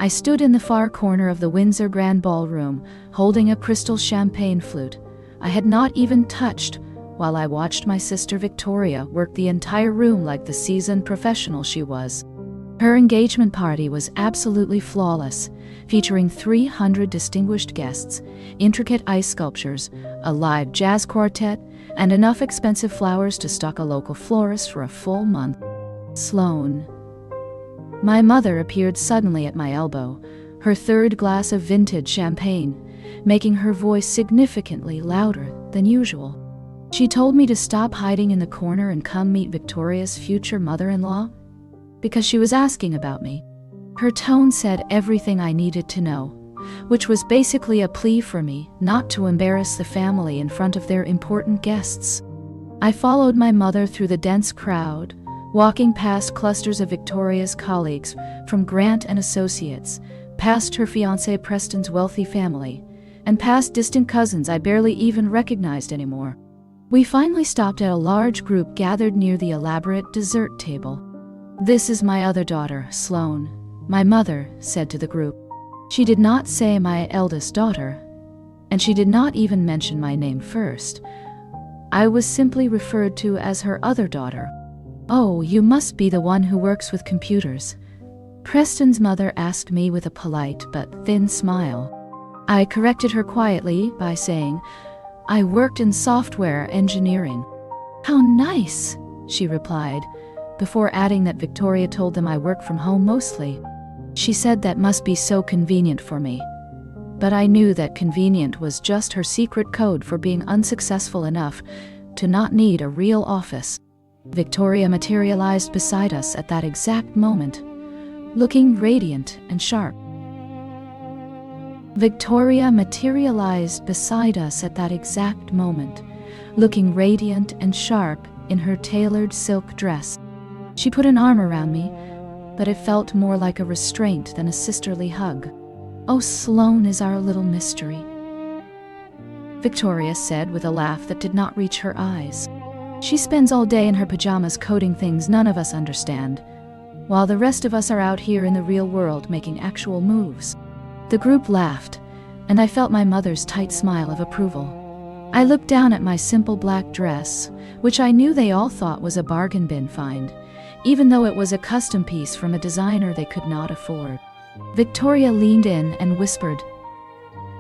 I stood in the far corner of the Windsor Grand Ballroom, holding a crystal champagne flute I had not even touched, while I watched my sister Victoria work the entire room like the seasoned professional she was. Her engagement party was absolutely flawless, featuring 300 distinguished guests, intricate ice sculptures, a live jazz quartet, and enough expensive flowers to stock a local florist for a full month. Sloane. My mother appeared suddenly at my elbow, her third glass of vintage champagne, making her voice significantly louder than usual. She told me to stop hiding in the corner and come meet Victoria's future mother-in-law, because she was asking about me. Her tone said everything I needed to know, which was basically a plea for me not to embarrass the family in front of their important guests. I followed my mother through the dense crowd, walking past clusters of Victoria's colleagues from Grant and Associates, past her fiancé Preston's wealthy family, and past distant cousins I barely even recognized anymore. We finally stopped at a large group gathered near the elaborate dessert table. "This is my other daughter, Sloane," my mother said to the group. She did not say my eldest daughter, and she did not even mention my name first. I was simply referred to as her other daughter. "Oh, you must be the one who works with computers," Preston's mother asked me with a polite but thin smile. I corrected her quietly by saying, "I worked in software engineering." "How nice," she replied, before adding that Victoria told them I work from home mostly. She said that must be so convenient for me. But I knew that convenient was just her secret code for being unsuccessful enough to not need a real office. Victoria materialized beside us at that exact moment, looking radiant and sharp. Victoria materialized beside us at that exact moment, looking radiant and sharp in her tailored silk dress. She put an arm around me, but it felt more like a restraint than a sisterly hug. "Oh, Sloane is our little mystery," Victoria said with a laugh that did not reach her eyes. "She spends all day in her pajamas coding things none of us understand, while the rest of us are out here in the real world making actual moves." The group laughed, and I felt my mother's tight smile of approval. I looked down at my simple black dress, which I knew they all thought was a bargain bin find, even though it was a custom piece from a designer they could not afford. Victoria leaned in and whispered,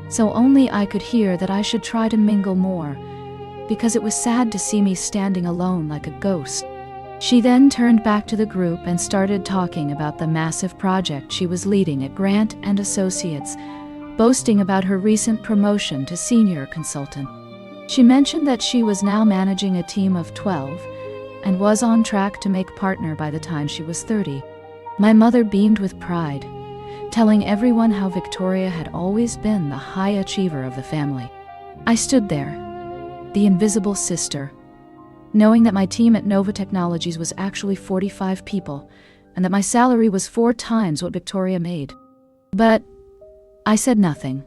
so only I could hear, that I should try to mingle more, because it was sad to see me standing alone like a ghost. She then turned back to the group and started talking about the massive project she was leading at Grant and Associates, boasting about her recent promotion to senior consultant. She mentioned that she was now managing a team of 12 and was on track to make partner by the time she was 30. My mother beamed with pride, telling everyone how Victoria had always been the high achiever of the family. I stood there, the invisible sister, knowing that my team at Nova Technologies was actually 45 people, and that my salary was 4 times what Victoria made. But I said nothing,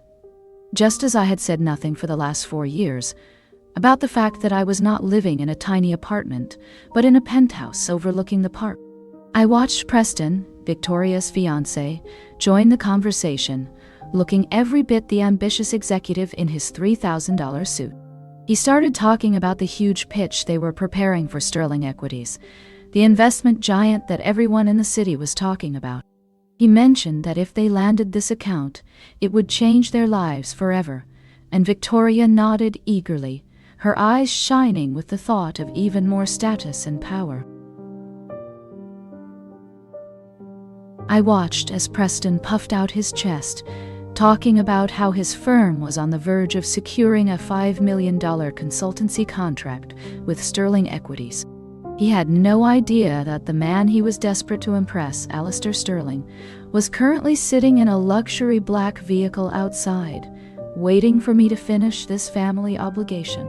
just as I had said nothing for the last 4 years, about the fact that I was not living in a tiny apartment, but in a penthouse overlooking the park. I watched Preston, Victoria's fiancé, join the conversation, looking every bit the ambitious executive in his $3,000 suit. He started talking about the huge pitch they were preparing for Sterling Equities, the investment giant that everyone in the city was talking about. He mentioned that if they landed this account, it would change their lives forever, and Victoria nodded eagerly, her eyes shining with the thought of even more status and power. I watched as Preston puffed out his chest, talking about how his firm was on the verge of securing a $5 million consultancy contract with Sterling Equities. He had no idea that the man he was desperate to impress, Alistair Sterling, was currently sitting in a luxury black vehicle outside, waiting for me to finish this family obligation.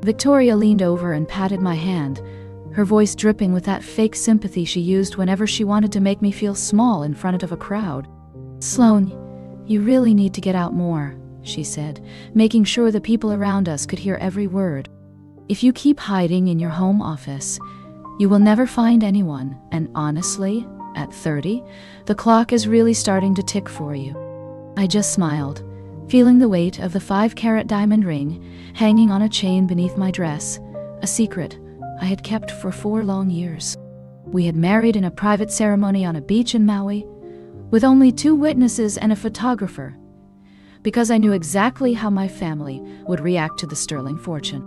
Victoria leaned over and patted my hand, her voice dripping with that fake sympathy she used whenever she wanted to make me feel small in front of a crowd. "Sloane, you really need to get out more," she said, making sure the people around us could hear every word. "If you keep hiding in your home office, you will never find anyone, and honestly, At 30, the clock is really starting to tick for you. I just smiled, feeling the weight of the 5-carat diamond ring hanging on a chain beneath my dress, a secret I had kept for 4 long years. We had married in a private ceremony on a beach in Maui, with only 2 witnesses and a photographer, because I knew exactly how my family would react to the Sterling fortune.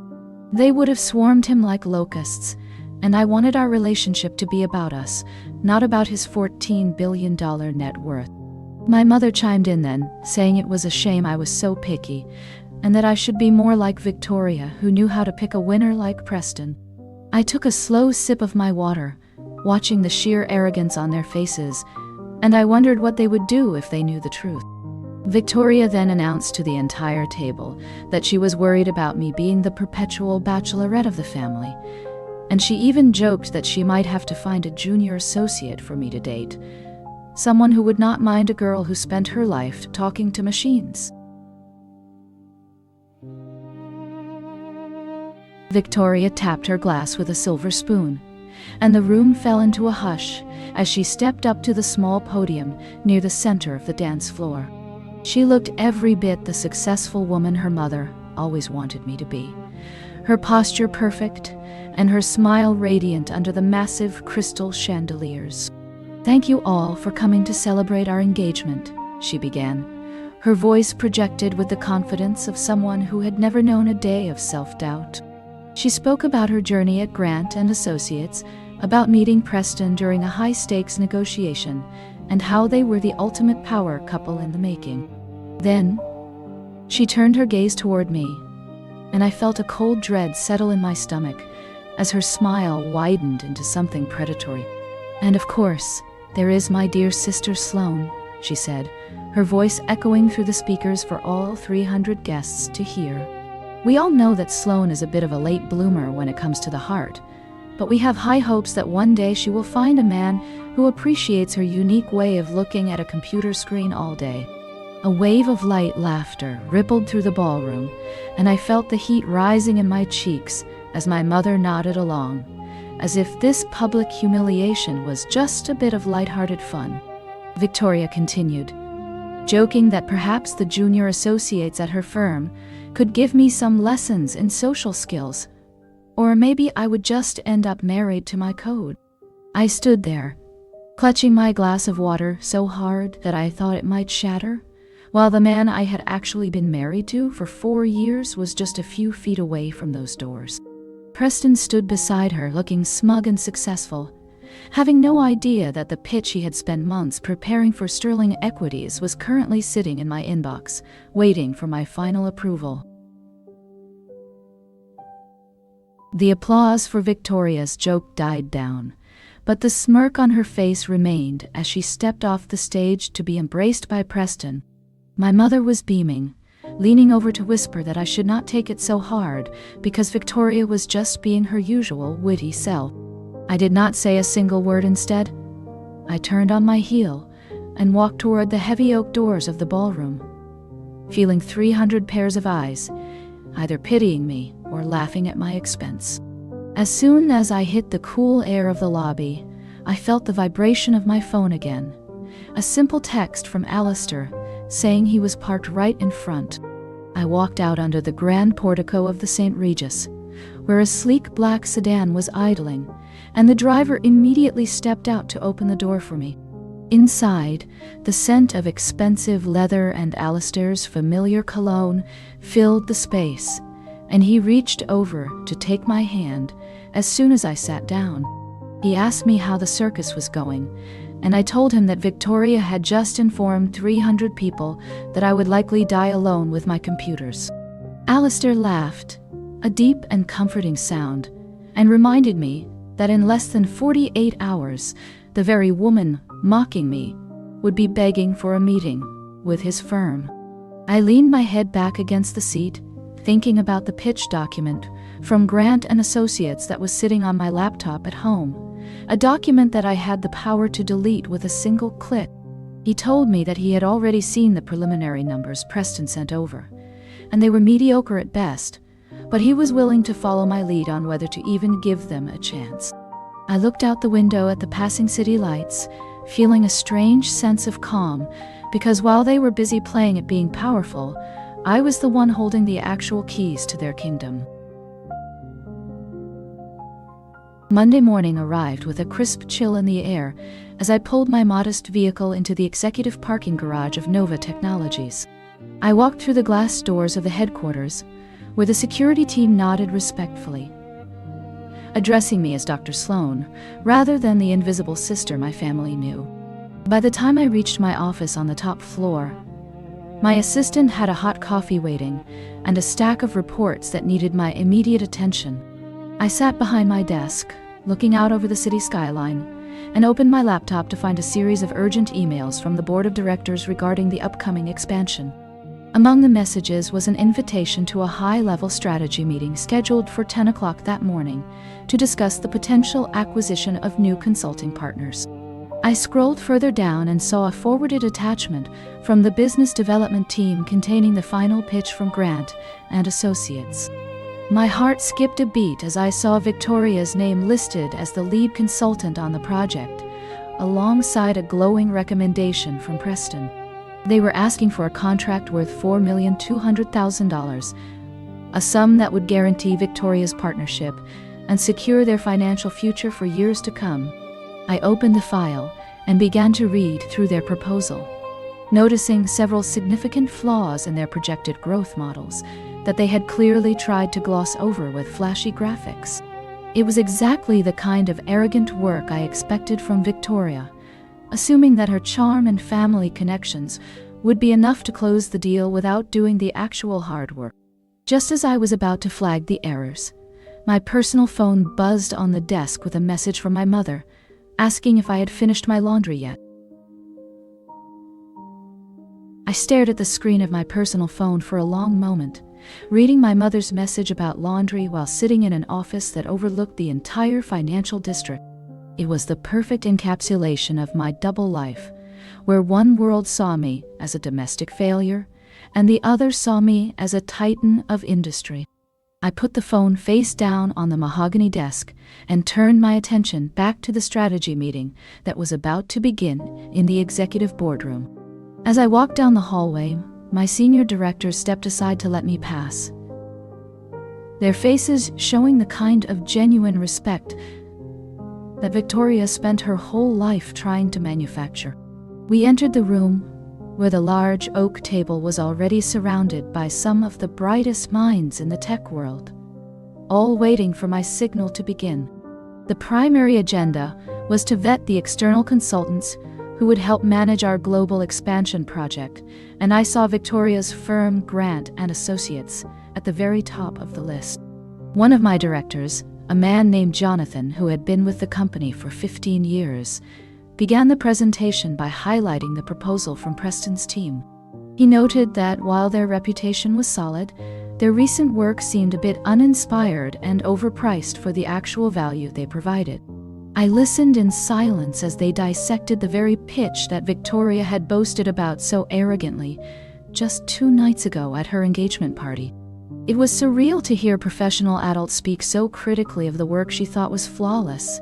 They would have swarmed him like locusts, and I wanted our relationship to be about us, not about his $14 billion net worth. My mother chimed in then, saying it was a shame I was so picky, and that I should be more like Victoria, who knew how to pick a winner like Preston. I took a slow sip of my water, watching the sheer arrogance on their faces, and I wondered what they would do if they knew the truth. Victoria then announced to the entire table that she was worried about me being the perpetual bachelorette of the family, and she even joked that she might have to find a junior associate for me to date, someone who would not mind a girl who spent her life talking to machines. Victoria tapped her glass with a silver spoon, and the room fell into a hush as she stepped up to the small podium near the center of the dance floor. She looked every bit the successful woman her mother always wanted me to be, her posture perfect and her smile radiant under the massive crystal chandeliers. "Thank you all for coming to celebrate our engagement," she began, her voice projected with the confidence of someone who had never known a day of self-doubt. She spoke about her journey at Grant and Associates, about meeting Preston during a high-stakes negotiation, and how they were the ultimate power couple in the making. Then, she turned her gaze toward me, and I felt a cold dread settle in my stomach as her smile widened into something predatory. "And of course, there is my dear sister Sloane," she said, her voice echoing through the speakers for all 300 guests to hear. "We all know that Sloane is a bit of a late bloomer when it comes to the heart, but we have high hopes that one day she will find a man who appreciates her unique way of looking at a computer screen all day." A wave of light laughter rippled through the ballroom, and I felt the heat rising in my cheeks as my mother nodded along, as if this public humiliation was just a bit of lighthearted fun. Victoria continued, joking that perhaps the junior associates at her firm could give me some lessons in social skills, or maybe I would just end up married to my code. I stood there, clutching my glass of water so hard that I thought it might shatter, while the man I had actually been married to for 4 years was just a few feet away from those doors. Preston stood beside her, looking smug and successful, having no idea that the pitch he had spent months preparing for Sterling Equities was currently sitting in my inbox, waiting for my final approval. The applause for Victoria's joke died down, but the smirk on her face remained as she stepped off the stage to be embraced by Preston. My mother was beaming, leaning over to whisper that I should not take it so hard because Victoria was just being her usual witty self. I did not say a single word. Instead, I turned on my heel and walked toward the heavy oak doors of the ballroom, feeling 300 pairs of eyes, either pitying me or laughing at my expense. As soon as I hit the cool air of the lobby, I felt the vibration of my phone again, a simple text from Alistair saying he was parked right in front. I walked out under the grand portico of the St. Regis, where a sleek black sedan was idling, and the driver immediately stepped out to open the door for me. Inside, the scent of expensive leather and Alistair's familiar cologne filled the space, and he reached over to take my hand as soon as I sat down. He asked me how the circus was going, and I told him that Victoria had just informed 300 people that I would likely die alone with my computers. Alistair laughed, a deep and comforting sound, and reminded me that in less than 48 hours, the very woman mocking me would be begging for a meeting with his firm. I leaned my head back against the seat, thinking about the pitch document from Grant and Associates that was sitting on my laptop at home, a document that I had the power to delete with a single click. He told me that he had already seen the preliminary numbers Preston sent over, and they were mediocre at best, but he was willing to follow my lead on whether to even give them a chance. I looked out the window at the passing city lights, feeling a strange sense of calm, because while they were busy playing at being powerful, I was the one holding the actual keys to their kingdom. Monday morning arrived with a crisp chill in the air as I pulled my modest vehicle into the executive parking garage of Nova Technologies. I walked through the glass doors of the headquarters, where the security team nodded respectfully, addressing me as Dr. Sloane, rather than the invisible sister my family knew. By the time I reached my office on the top floor, my assistant had a hot coffee waiting and a stack of reports that needed my immediate attention. I sat behind my desk, looking out over the city skyline, and opened my laptop to find a series of urgent emails from the board of directors regarding the upcoming expansion. Among the messages was an invitation to a high-level strategy meeting scheduled for 10 o'clock that morning to discuss the potential acquisition of new consulting partners. I scrolled further down and saw a forwarded attachment from the business development team containing the final pitch from Grant and Associates. My heart skipped a beat as I saw Victoria's name listed as the lead consultant on the project, alongside a glowing recommendation from Preston. They were asking for a contract worth $4,200,000, a sum that would guarantee Victoria's partnership and secure their financial future for years to come. I opened the file and began to read through their proposal, noticing several significant flaws in their projected growth models that they had clearly tried to gloss over with flashy graphics. It was exactly the kind of arrogant work I expected from Victoria, assuming that her charm and family connections would be enough to close the deal without doing the actual hard work. Just as I was about to flag the errors, my personal phone buzzed on the desk with a message from my mother, asking if I had finished my laundry yet. I stared at the screen of my personal phone for a long moment, reading my mother's message about laundry while sitting in an office that overlooked the entire financial district. It was the perfect encapsulation of my double life, where one world saw me as a domestic failure, and the other saw me as a titan of industry. I put the phone face down on the mahogany desk and turned my attention back to the strategy meeting that was about to begin in the executive boardroom. As I walked down the hallway, my senior directors stepped aside to let me pass, their faces showing the kind of genuine respect that Victoria spent her whole life trying to manufacture. We entered the room, where the large oak table was already surrounded by some of the brightest minds in the tech world, all waiting for my signal to begin. The primary agenda was to vet the external consultants who would help manage our global expansion project, and I saw Victoria's firm, Grant and Associates, at the very top of the list. One of my directors, a man named Jonathan who had been with the company for 15 years, began the presentation by highlighting the proposal from Preston's team. He noted that while their reputation was solid, their recent work seemed a bit uninspired and overpriced for the actual value they provided. I listened in silence as they dissected the very pitch that Victoria had boasted about so arrogantly just 2 nights ago at her engagement party. It was surreal to hear professional adults speak so critically of the work she thought was flawless,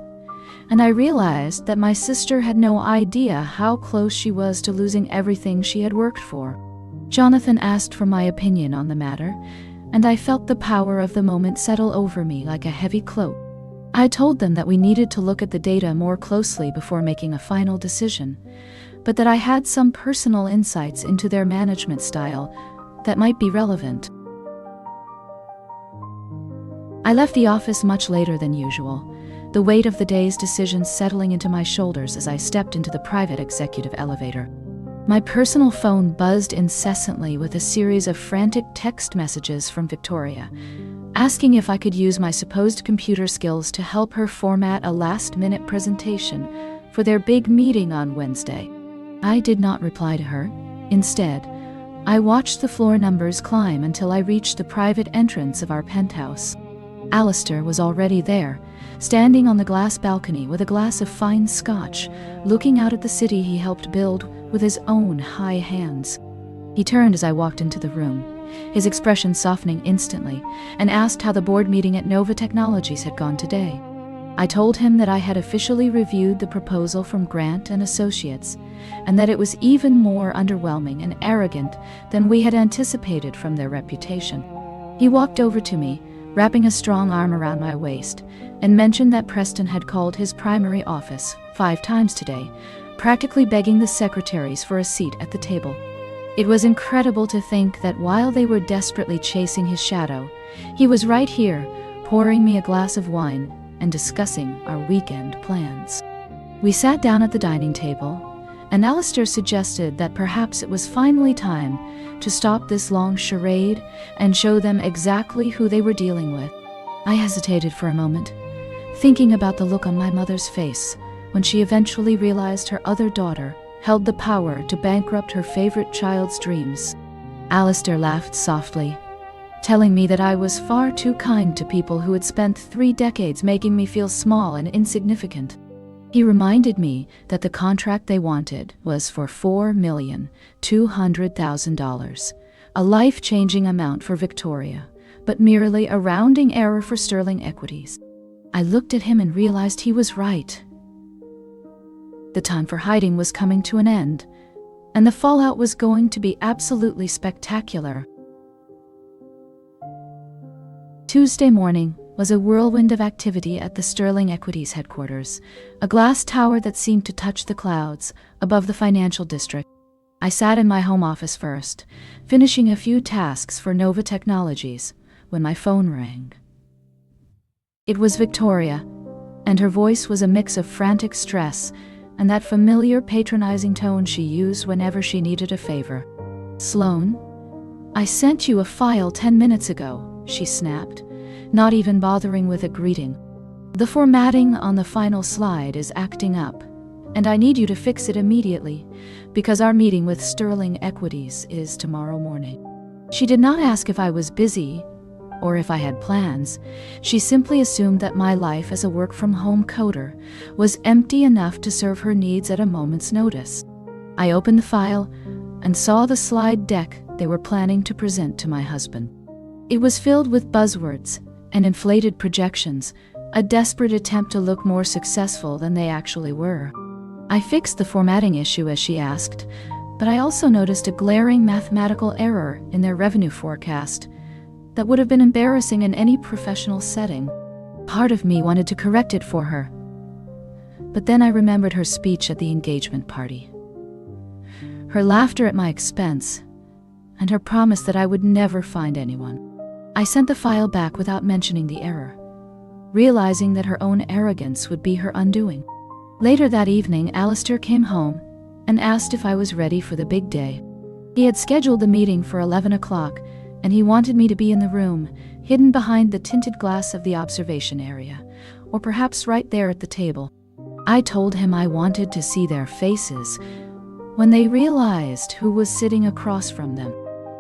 and I realized that my sister had no idea how close she was to losing everything she had worked for. Jonathan asked for my opinion on the matter, and I felt the power of the moment settle over me like a heavy cloak. I told them that we needed to look at the data more closely before making a final decision, but that I had some personal insights into their management style that might be relevant. I left the office much later than usual, the weight of the day's decisions settling into my shoulders as I stepped into the private executive elevator. My personal phone buzzed incessantly with a series of frantic text messages from Victoria, asking if I could use my supposed computer skills to help her format a last-minute presentation for their big meeting on Wednesday. I did not reply to her. Instead, I watched the floor numbers climb until I reached the private entrance of our penthouse. Alistair was already there, standing on the glass balcony with a glass of fine scotch, looking out at the city he helped build with his own high hands. He turned as I walked into the room, his expression softening instantly, and asked how the board meeting at Nova Technologies had gone today. I told him that I had officially reviewed the proposal from Grant and Associates, and that it was even more underwhelming and arrogant than we had anticipated from their reputation. He walked over to me, wrapping a strong arm around my waist, and mentioned that Preston had called his primary office 5 times today, practically begging the secretaries for a seat at the table. It was incredible to think that while they were desperately chasing his shadow, he was right here, pouring me a glass of wine and discussing our weekend plans. We sat down at the dining table, and Alistair suggested that perhaps it was finally time to stop this long charade and show them exactly who they were dealing with. I hesitated for a moment, thinking about the look on my mother's face when she eventually realized her other daughter held the power to bankrupt her favorite child's dreams. Alistair laughed softly, telling me that I was far too kind to people who had spent 3 decades making me feel small and insignificant. He reminded me that the contract they wanted was for $4,200,000, a life-changing amount for Victoria, but merely a rounding error for Sterling Equities. I looked at him and realized he was right. The time for hiding was coming to an end, and the fallout was going to be absolutely spectacular. Tuesday morning was a whirlwind of activity at the Sterling Equities headquarters, a glass tower that seemed to touch the clouds above the financial district. I sat in my home office first, finishing a few tasks for Nova Technologies, when my phone rang. It was Victoria, and her voice was a mix of frantic stress and that familiar patronizing tone she used whenever she needed a favor. "Sloane, I sent you a file 10 minutes ago," she snapped, not even bothering with a greeting. "The formatting on the final slide is acting up, and I need you to fix it immediately, because our meeting with Sterling Equities is tomorrow morning." She did not ask if I was busy or if I had plans. She simply assumed that my life as a work-from-home coder was empty enough to serve her needs at a moment's notice. I opened the file and saw the slide deck they were planning to present to my husband. It was filled with buzzwords and inflated projections, a desperate attempt to look more successful than they actually were. I fixed the formatting issue as she asked, but I also noticed a glaring mathematical error in their revenue forecast that would have been embarrassing in any professional setting. Part of me wanted to correct it for her, but then I remembered her speech at the engagement party, her laughter at my expense, and her promise that I would never find anyone. I sent the file back without mentioning the error, realizing that her own arrogance would be her undoing. Later that evening, Alistair came home and asked if I was ready for the big day. He had scheduled the meeting for 11 o'clock, and he wanted me to be in the room, hidden behind the tinted glass of the observation area, or perhaps right there at the table. I told him I wanted to see their faces when they realized who was sitting across from them.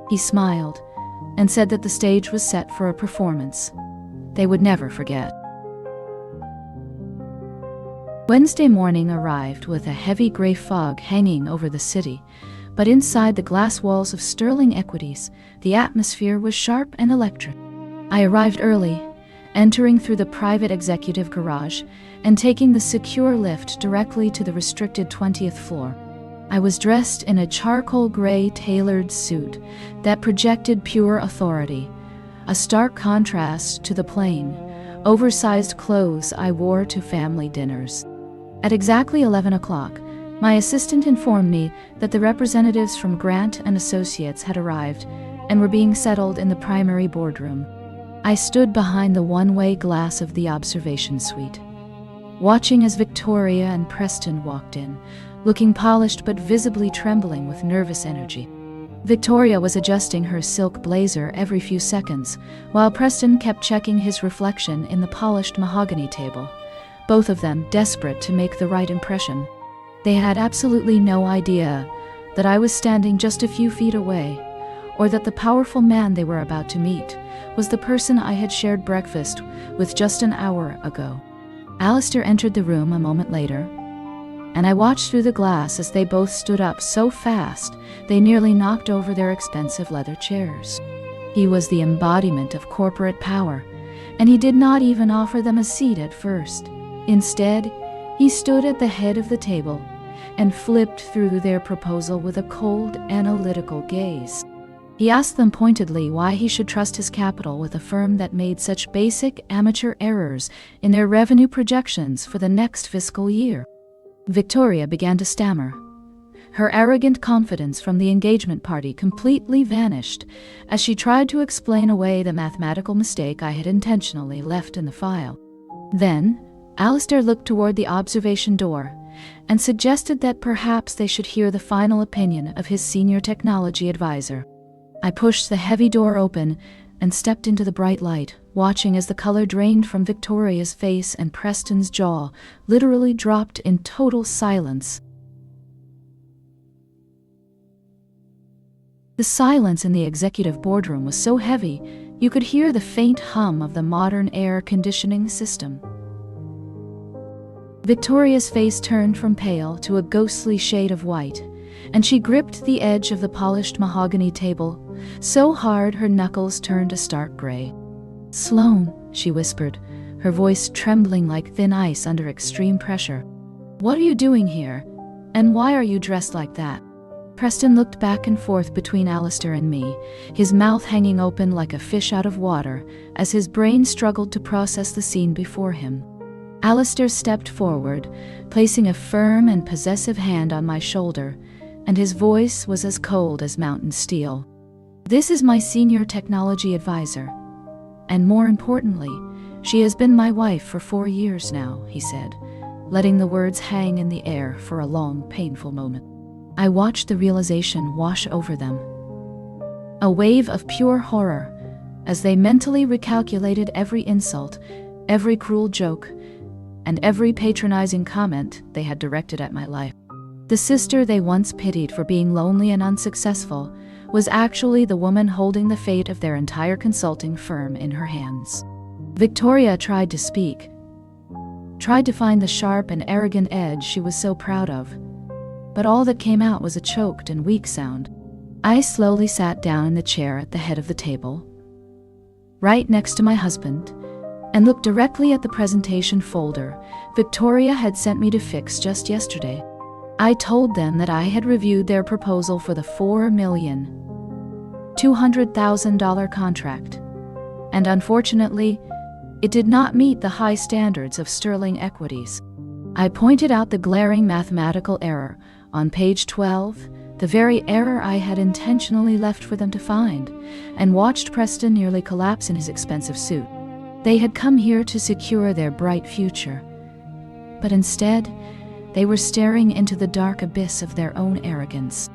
He smiled and said that the stage was set for a performance they would never forget. Wednesday morning arrived with a heavy gray fog hanging over the city, but inside the glass walls of Sterling Equities, the atmosphere was sharp and electric. I arrived early, entering through the private executive garage and taking the secure lift directly to the restricted 20th floor. I was dressed in a charcoal gray tailored suit that projected pure authority, a stark contrast to the plain, oversized clothes I wore to family dinners. At exactly 11 o'clock, my assistant informed me that the representatives from Grant and Associates had arrived and were being settled in the primary boardroom. I stood behind the one-way glass of the observation suite, watching as Victoria and Preston walked in, looking polished but visibly trembling with nervous energy. Victoria was adjusting her silk blazer every few seconds, while Preston kept checking his reflection in the polished mahogany table, both of them desperate to make the right impression. They had absolutely no idea that I was standing just a few feet away, or that the powerful man they were about to meet was the person I had shared breakfast with just an hour ago. Alistair entered the room a moment later, and I watched through the glass as they both stood up so fast they nearly knocked over their expensive leather chairs. He was the embodiment of corporate power, and he did not even offer them a seat at first. Instead, he stood at the head of the table and flipped through their proposal with a cold, analytical gaze. He asked them pointedly why he should trust his capital with a firm that made such basic amateur errors in their revenue projections for the next fiscal year. Victoria began to stammer. Her arrogant confidence from the engagement party completely vanished as she tried to explain away the mathematical mistake I had intentionally left in the file. Then, Alistair looked toward the observation door and suggested that perhaps they should hear the final opinion of his senior technology advisor. I pushed the heavy door open and stepped into the bright light, watching as the color drained from Victoria's face and Preston's jaw literally dropped in total silence. The silence in the executive boardroom was so heavy, you could hear the faint hum of the modern air conditioning system. Victoria's face turned from pale to a ghostly shade of white, and she gripped the edge of the polished mahogany table so hard her knuckles turned a stark gray. "Sloane," she whispered, her voice trembling like thin ice under extreme pressure. "What are you doing here? And why are you dressed like that?" Preston looked back and forth between Alistair and me, his mouth hanging open like a fish out of water as his brain struggled to process the scene before him. Alistair stepped forward, placing a firm and possessive hand on my shoulder, and his voice was as cold as mountain steel. "This is my senior technology advisor, and more importantly, she has been my wife for 4 years now," he said, letting the words hang in the air for a long, painful moment. I watched the realization wash over them. A wave of pure horror, as they mentally recalculated every insult, every cruel joke, and every patronizing comment they had directed at my life. The sister they once pitied for being lonely and unsuccessful was actually the woman holding the fate of their entire consulting firm in her hands. Victoria tried to speak, tried to find the sharp and arrogant edge she was so proud of, but all that came out was a choked and weak sound. I slowly sat down in the chair at the head of the table, right next to my husband, and looked directly at the presentation folder Victoria had sent me to fix just yesterday. I told them that I had reviewed their proposal for the $4,200,000 contract, and unfortunately, it did not meet the high standards of Sterling Equities. I pointed out the glaring mathematical error on page 12, the very error I had intentionally left for them to find, and watched Preston nearly collapse in his expensive suit. They had come here to secure their bright future, but instead, they were staring into the dark abyss of their own arrogance.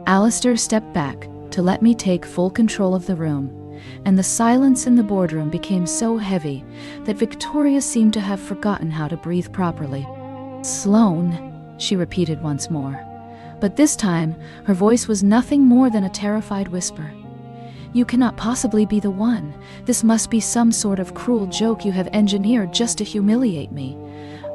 Alistair stepped back to let me take full control of the room, and the silence in the boardroom became so heavy that Victoria seemed to have forgotten how to breathe properly. "Sloane," she repeated once more, but this time her voice was nothing more than a terrified whisper. "You cannot possibly be the one. This must be some sort of cruel joke you have engineered just to humiliate me."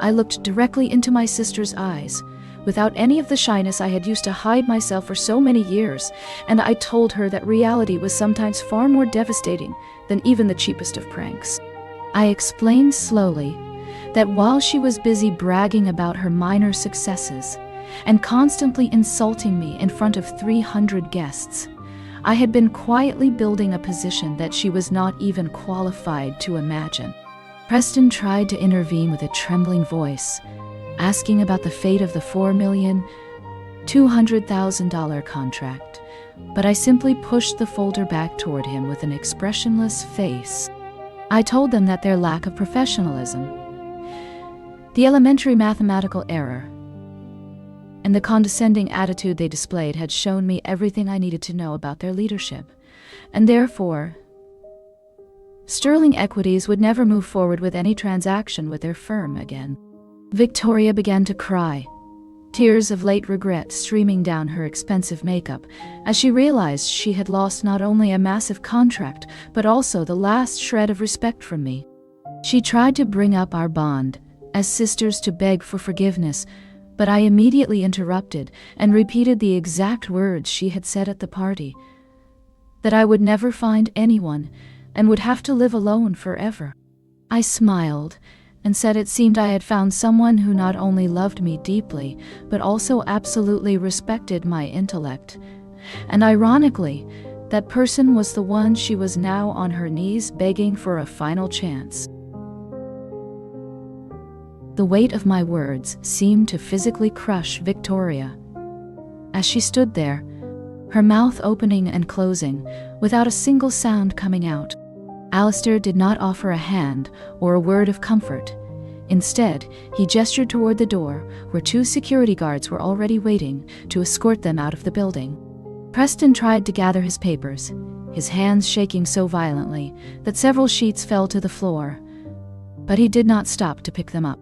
I looked directly into my sister's eyes, without any of the shyness I had used to hide myself for so many years, and I told her that reality was sometimes far more devastating than even the cheapest of pranks. I explained slowly that while she was busy bragging about her minor successes and constantly insulting me in front of 300 guests, I had been quietly building a position that she was not even qualified to imagine. Preston tried to intervene with a trembling voice, asking about the fate of the $4,200,000 contract, but I simply pushed the folder back toward him with an expressionless face. I told them that their lack of professionalism, the elementary mathematical error, and the condescending attitude they displayed had shown me everything I needed to know about their leadership, and therefore, Sterling Equities would never move forward with any transaction with their firm again. Victoria began to cry, tears of late regret streaming down her expensive makeup as she realized she had lost not only a massive contract, but also the last shred of respect from me. She tried to bring up our bond as sisters to beg for forgiveness, but I immediately interrupted and repeated the exact words she had said at the party, that I would never find anyone and would have to live alone forever. I smiled and said it seemed I had found someone who not only loved me deeply, but also absolutely respected my intellect. And ironically, that person was the one she was now on her knees begging for a final chance. The weight of my words seemed to physically crush Victoria. As she stood there, her mouth opening and closing, without a single sound coming out, Alistair did not offer a hand or a word of comfort. Instead, he gestured toward the door, where 2 security guards were already waiting to escort them out of the building. Preston tried to gather his papers, his hands shaking so violently that several sheets fell to the floor, but he did not stop to pick them up.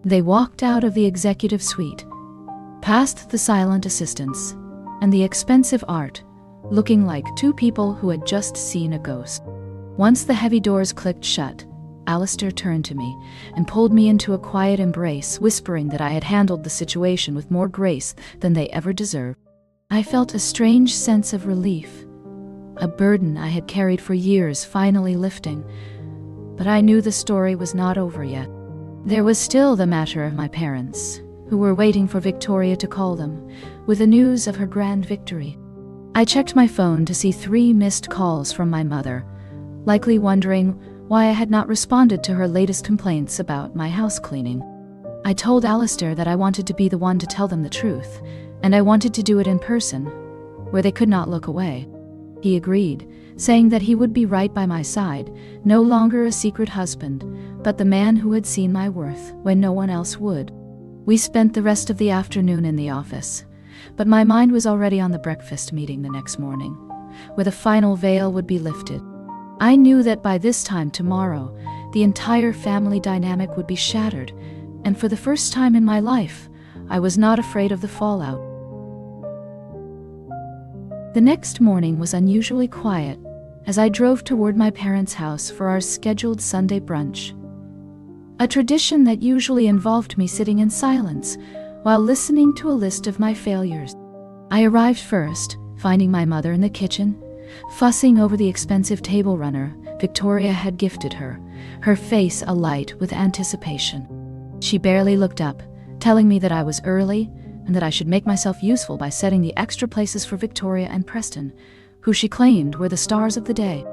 They walked out of the executive suite, past the silent assistants, and the expensive art, looking like 2 people who had just seen a ghost. Once the heavy doors clicked shut, Alistair turned to me and pulled me into a quiet embrace, whispering that I had handled the situation with more grace than they ever deserved. I felt a strange sense of relief, a burden I had carried for years finally lifting, but I knew the story was not over yet. There was still the matter of my parents, who were waiting for Victoria to call them with the news of her grand victory. I checked my phone to see 3 missed calls from my mother, likely wondering why I had not responded to her latest complaints about my house cleaning. I told Alistair that I wanted to be the one to tell them the truth, and I wanted to do it in person, where they could not look away. He agreed, saying that he would be right by my side, no longer a secret husband, but the man who had seen my worth when no one else would. We spent the rest of the afternoon in the office, but my mind was already on the breakfast meeting the next morning, where the final veil would be lifted. I knew that by this time tomorrow, the entire family dynamic would be shattered, and for the first time in my life, I was not afraid of the fallout. The next morning was unusually quiet as I drove toward my parents' house for our scheduled Sunday brunch, a tradition that usually involved me sitting in silence while listening to a list of my failures. I arrived first, finding my mother in the kitchen, fussing over the expensive table runner Victoria had gifted her, her face alight with anticipation. She barely looked up, telling me that I was early and that I should make myself useful by setting the extra places for Victoria and Preston, who she claimed were the stars of the day.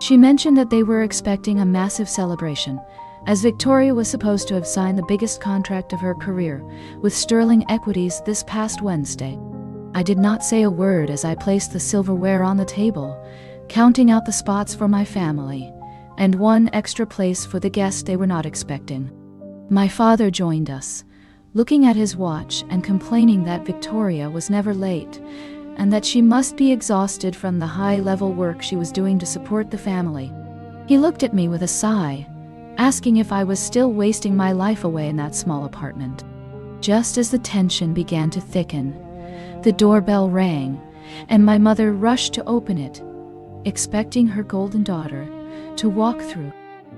She mentioned that they were expecting a massive celebration, as Victoria was supposed to have signed the biggest contract of her career with Sterling Equities this past Wednesday. I did not say a word as I placed the silverware on the table, counting out the spots for my family, and 1 extra place for the guest they were not expecting. My father joined us, looking at his watch and complaining that Victoria was never late, and that she must be exhausted from the high-level work she was doing to support the family. He looked at me with a sigh, asking if I was still wasting my life away in that small apartment. Just as the tension began to thicken, the doorbell rang, and my mother rushed to open it, expecting her golden daughter to walk through.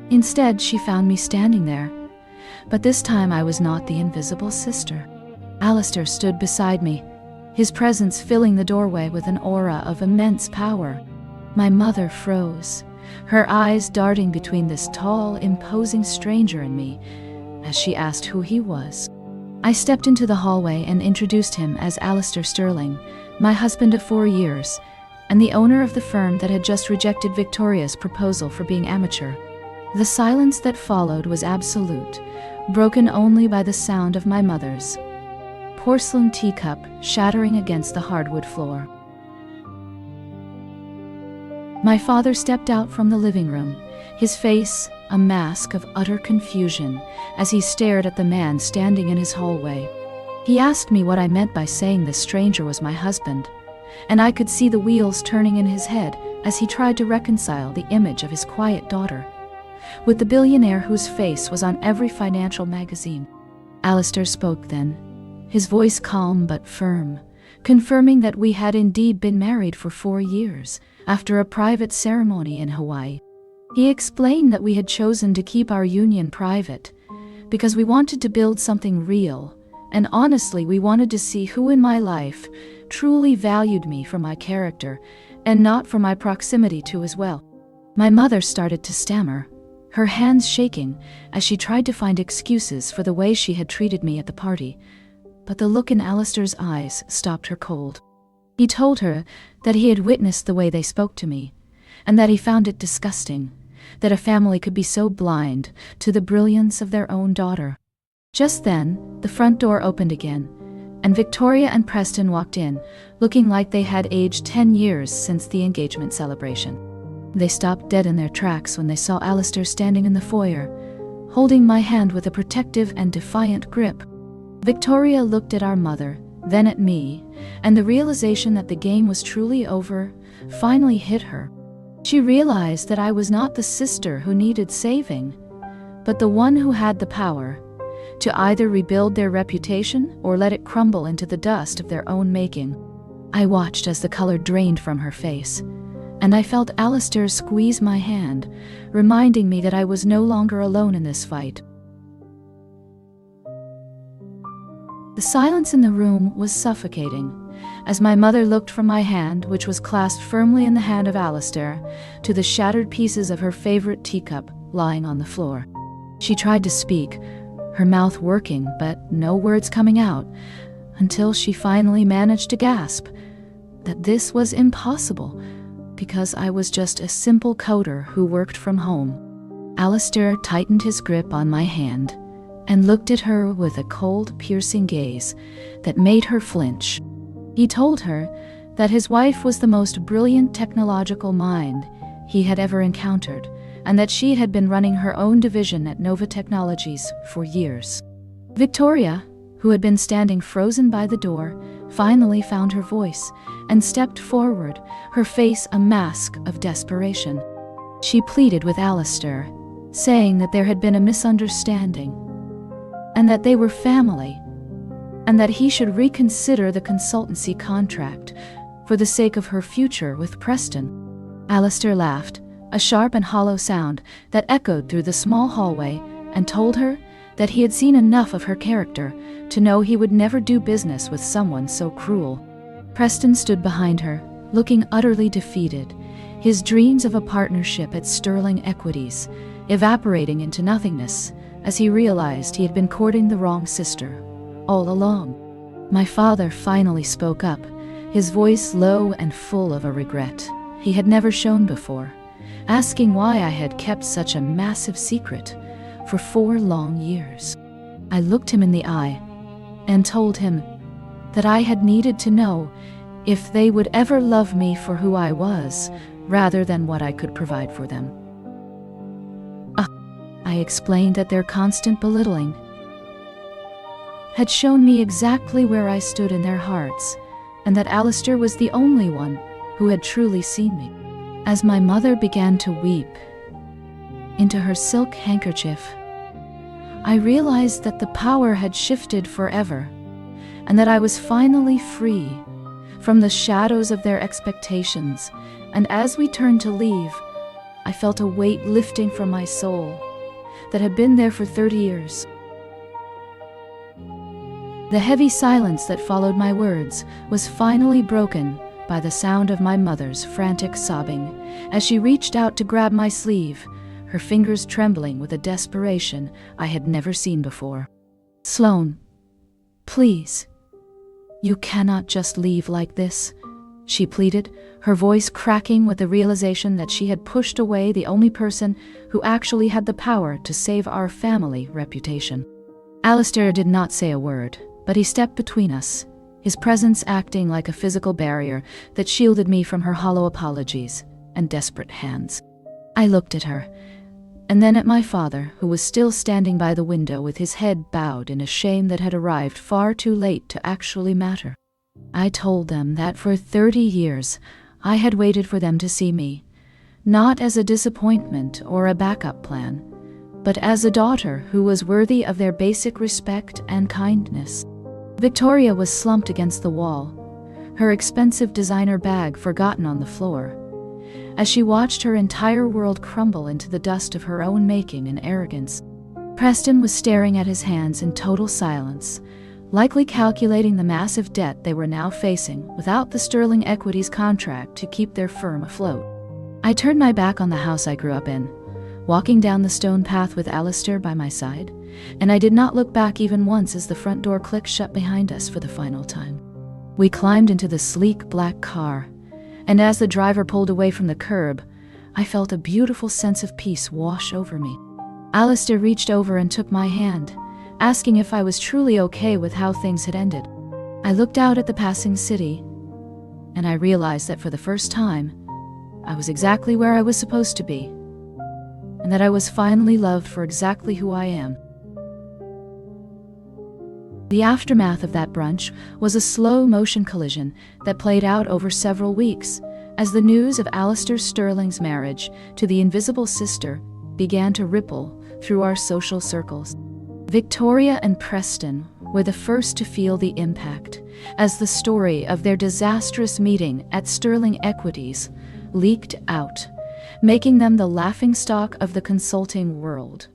Instead, she found me standing there, but this time I was not the invisible sister. Alistair stood beside me, his presence filling the doorway with an aura of immense power. My mother froze, her eyes darting between this tall, imposing stranger and me, as she asked who he was. I stepped into the hallway and introduced him as Alistair Sterling, my husband of 4 years, and the owner of the firm that had just rejected Victoria's proposal for being amateur. The silence that followed was absolute, broken only by the sound of my mother's porcelain teacup shattering against the hardwood floor. My father stepped out from the living room, his face a mask of utter confusion as he stared at the man standing in his hallway. He asked me what I meant by saying this stranger was my husband, and I could see the wheels turning in his head as he tried to reconcile the image of his quiet daughter with the billionaire whose face was on every financial magazine. Alistair spoke then, his voice calm but firm, confirming that we had indeed been married for 4 years after a private ceremony in Hawaii. He explained that we had chosen to keep our union private because we wanted to build something real, and honestly we wanted to see who in my life truly valued me for my character and not for my proximity to as well. My mother started to stammer, her hands shaking as she tried to find excuses for the way she had treated me at the party. But the look in Alistair's eyes stopped her cold. He told her that he had witnessed the way they spoke to me, and that he found it disgusting that a family could be so blind to the brilliance of their own daughter. Just then, the front door opened again, and Victoria and Preston walked in, looking like they had aged 10 years since the engagement celebration. They stopped dead in their tracks when they saw Alistair standing in the foyer, holding my hand with a protective and defiant grip. Victoria looked at our mother, then at me, and the realization that the game was truly over finally hit her. She realized that I was not the sister who needed saving, but the one who had the power to either rebuild their reputation or let it crumble into the dust of their own making. I watched as the color drained from her face, and I felt Alistair squeeze my hand, reminding me that I was no longer alone in this fight. The silence in the room was suffocating, as my mother looked from my hand, which was clasped firmly in the hand of Alistair, to the shattered pieces of her favorite teacup lying on the floor. She tried to speak, her mouth working, but no words coming out, until she finally managed to gasp that this was impossible, because I was just a simple coder who worked from home. Alistair tightened his grip on my hand and looked at her with a cold, piercing gaze that made her flinch. He told her that his wife was the most brilliant technological mind he had ever encountered, and that she had been running her own division at Nova Technologies for years. Victoria, who had been standing frozen by the door, finally found her voice and stepped forward, her face a mask of desperation. She pleaded with Alistair, saying that there had been a misunderstanding, and that they were family, and that he should reconsider the consultancy contract for the sake of her future with Preston. Alistair laughed, a sharp and hollow sound that echoed through the small hallway, and told her that he had seen enough of her character to know he would never do business with someone so cruel. Preston stood behind her, looking utterly defeated, his dreams of a partnership at Sterling Equities evaporating into nothingness as he realized he had been courting the wrong sister all along. My father finally spoke up, his voice low and full of a regret he had never shown before, asking why I had kept such a massive secret for 4 long years. I looked him in the eye and told him that I had needed to know if they would ever love me for who I was, rather than what I could provide for them. I explained that their constant belittling had shown me exactly where I stood in their hearts, and that Alistair was the only one who had truly seen me. As my mother began to weep into her silk handkerchief, I realized that the power had shifted forever, and that I was finally free from the shadows of their expectations. And as we turned to leave, I felt a weight lifting from my soul that had been there for 30 years. The heavy silence that followed my words was finally broken by the sound of my mother's frantic sobbing as she reached out to grab my sleeve, her fingers trembling with a desperation I had never seen before. "Sloane, please, you cannot just leave like this," she pleaded, her voice cracking with the realization that she had pushed away the only person who actually had the power to save our family reputation. Alistair did not say a word, but he stepped between us, his presence acting like a physical barrier that shielded me from her hollow apologies and desperate hands. I looked at her, and then at my father, who was still standing by the window with his head bowed in a shame that had arrived far too late to actually matter. I told them that for 30 years I had waited for them to see me, not as a disappointment or a backup plan, but as a daughter who was worthy of their basic respect and kindness. Victoria was slumped against the wall, her expensive designer bag forgotten on the floor, as she watched her entire world crumble into the dust of her own making and arrogance. Preston was staring at his hands in total silence, likely calculating the massive debt they were now facing without the Sterling Equities contract to keep their firm afloat. I turned my back on the house I grew up in, walking down the stone path with Alistair by my side, and I did not look back even once as the front door clicked shut behind us for the final time. We climbed into the sleek black car, and as the driver pulled away from the curb, I felt a beautiful sense of peace wash over me. Alistair reached over and took my hand, asking if I was truly okay with how things had ended. I looked out at the passing city, and I realized that for the first time, I was exactly where I was supposed to be, and that I was finally loved for exactly who I am. The aftermath of that brunch was a slow-motion collision that played out over several weeks, as the news of Alistair Sterling's marriage to the invisible sister began to ripple through our social circles. Victoria and Preston were the first to feel the impact, as the story of their disastrous meeting at Sterling Equities leaked out, making them the laughingstock of the consulting world.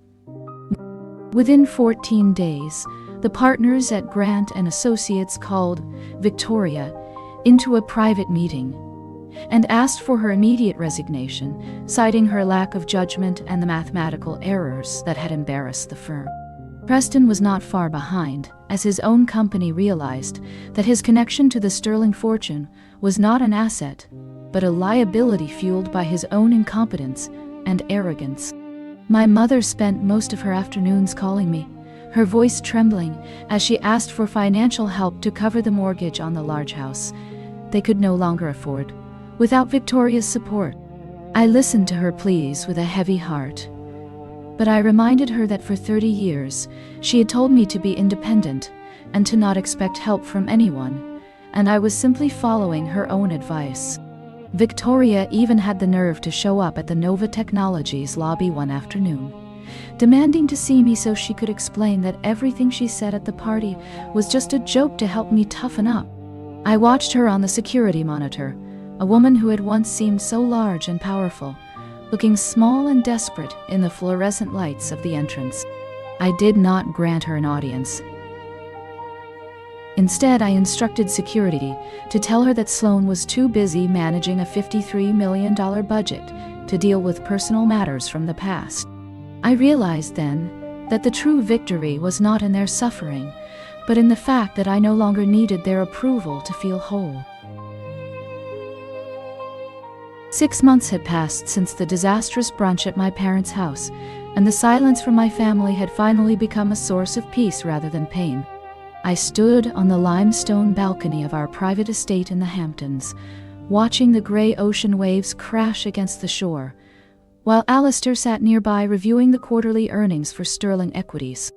Within 14 days, the partners at Grant & Associates called Victoria into a private meeting and asked for her immediate resignation, citing her lack of judgment and the mathematical errors that had embarrassed the firm. Preston was not far behind, as his own company realized that his connection to the Sterling fortune was not an asset, but a liability fueled by his own incompetence and arrogance. My mother spent most of her afternoons calling me, her voice trembling as she asked for financial help to cover the mortgage on the large house they could no longer afford, without Victoria's support. I listened to her pleas with a heavy heart, but I reminded her that for 30 years she had told me to be independent and to not expect help from anyone, and I was simply following her own advice. Victoria even had the nerve to show up at the Nova Technologies lobby one afternoon, demanding to see me so she could explain that everything she said at the party was just a joke to help me toughen up. I watched her on the security monitor, a woman who had once seemed so large and powerful, looking small and desperate in the fluorescent lights of the entrance. I did not grant her an audience. Instead, I instructed security to tell her that Sloane was too busy managing a $53 million budget to deal with personal matters from the past. I realized then that the true victory was not in their suffering, but in the fact that I no longer needed their approval to feel whole. 6 months had passed since the disastrous brunch at my parents' house, and the silence from my family had finally become a source of peace rather than pain. I stood on the limestone balcony of our private estate in the Hamptons, watching the gray ocean waves crash against the shore, while Alistair sat nearby reviewing the quarterly earnings for Sterling Equities.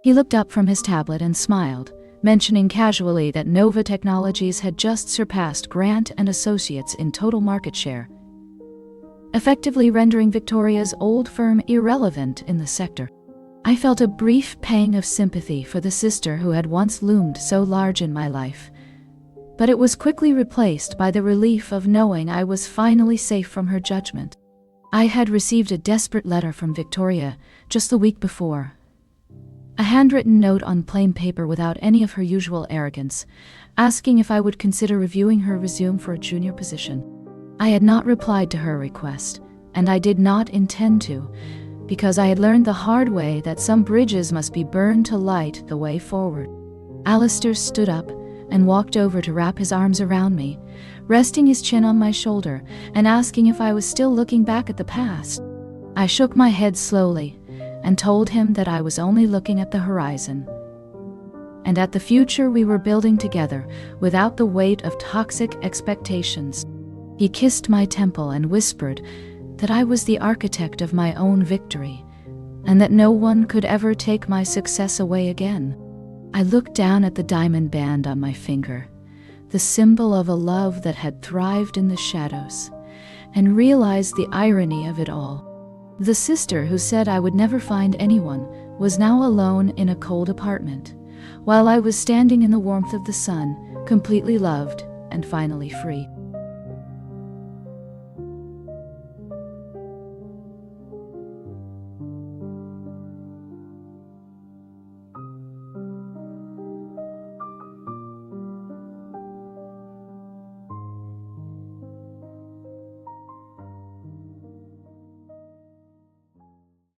He looked up from his tablet and smiled, mentioning casually that Nova Technologies had just surpassed Grant & Associates in total market share, effectively rendering Victoria's old firm irrelevant in the sector. I felt a brief pang of sympathy for the sister who had once loomed so large in my life, but it was quickly replaced by the relief of knowing I was finally safe from her judgment. I had received a desperate letter from Victoria just the week before, a handwritten note on plain paper without any of her usual arrogance, asking if I would consider reviewing her resume for a junior position. I had not replied to her request, and I did not intend to, because I had learned the hard way that some bridges must be burned to light the way forward. Alistair stood up and walked over to wrap his arms around me, resting his chin on my shoulder and asking if I was still looking back at the past. I shook my head slowly and told him that I was only looking at the horizon and at the future we were building together without the weight of toxic expectations. He kissed my temple and whispered that I was the architect of my own victory, and that no one could ever take my success away again. I looked down at the diamond band on my finger, the symbol of a love that had thrived in the shadows, and realized the irony of it all. The sister who said I would never find anyone was now alone in a cold apartment, while I was standing in the warmth of the sun, completely loved and finally free.